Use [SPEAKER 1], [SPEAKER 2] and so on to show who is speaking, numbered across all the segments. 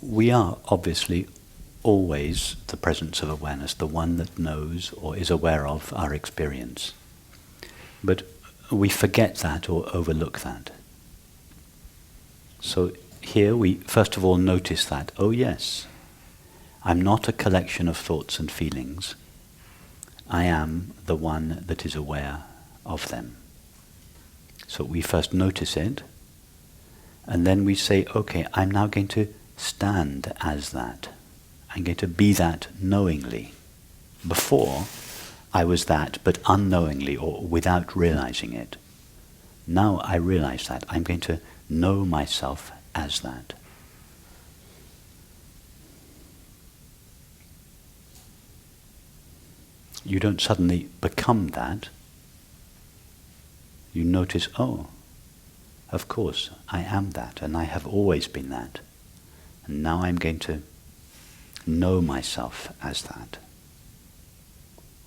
[SPEAKER 1] we are obviously always the presence of awareness, the one that knows or is aware of our experience. But we forget that or overlook that. So here we first of all notice that, oh yes, I'm not a collection of thoughts and feelings. I am the one that is aware of them. So we first notice it, and then we say, okay, I'm now going to stand as that. I'm going to be that knowingly. Before, I was that, but unknowingly or without realizing it. Now I realize that. I'm going to know myself as that. You don't suddenly become that. You notice, oh, of course, I am that, and I have always been that. And now I'm going to know myself as that.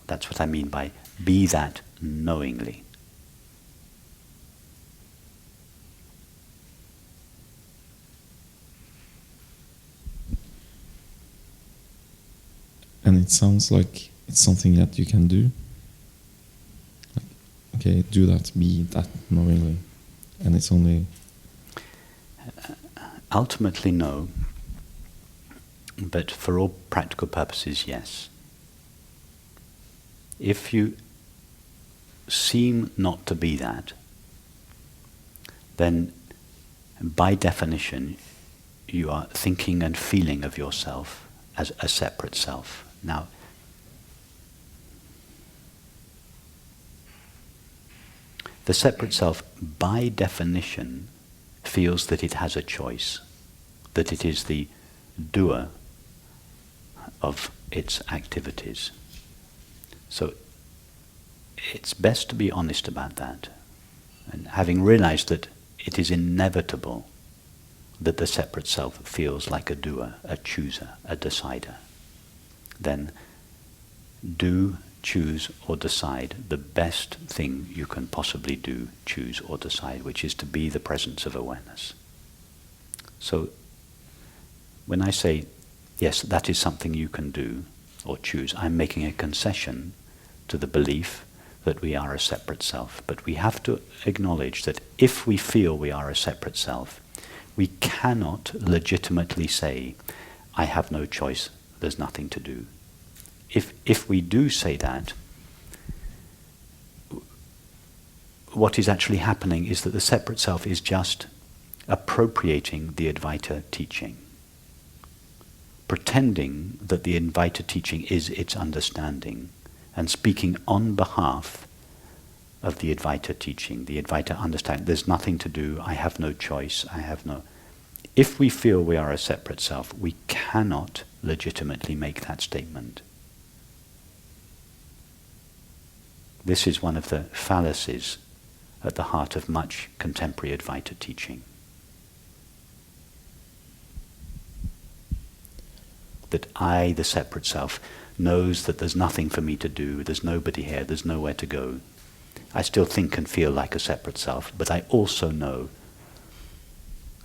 [SPEAKER 1] That's what I mean by be that knowingly.
[SPEAKER 2] And it sounds like it's something that you can do. Like, okay, do that, be that knowingly. And it's only...
[SPEAKER 1] Ultimately, no. But for all practical purposes, yes. If you seem not to be that, then by definition, you are thinking and feeling of yourself as a separate self. Now, the separate self, by definition, feels that it has a choice, that it is the doer of its activities. So it's best to be honest about that. And having realized that it is inevitable that the separate self feels like a doer, a chooser, a decider, then do choose or decide the best thing you can possibly do, choose or decide, which is to be the presence of awareness. So when I say, yes, that is something you can do or choose, I'm making a concession to the belief that we are a separate self. But we have to acknowledge that if we feel we are a separate self, we cannot legitimately say, I have no choice, there's nothing to do. If we do say that, what is actually happening is that the separate self is just appropriating the Advaita teaching, pretending that the Advaita teaching is its understanding, and speaking on behalf of the Advaita teaching, the Advaita understanding. There's nothing to do, I have no choice, I have no... If we feel we are a separate self, we cannot legitimately make that statement. This is one of the fallacies at the heart of much contemporary Advaita teaching. That I, the separate self, knows that there's nothing for me to do, there's nobody here, there's nowhere to go. I still think and feel like a separate self, but I also know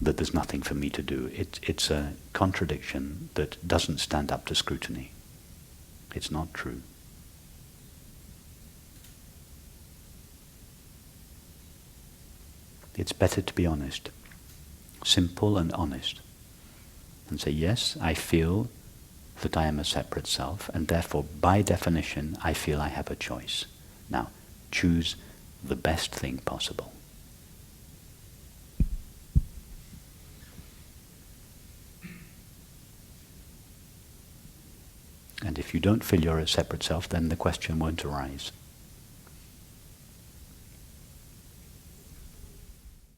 [SPEAKER 1] that there's nothing for me to do. It's a contradiction that doesn't stand up to scrutiny. It's not true. It's better to be honest, simple and honest, and say, yes, I feel that I am a separate self, and therefore, by definition, I feel I have a choice. Now, choose the best thing possible. And if you don't feel you're a separate self, then the question won't arise.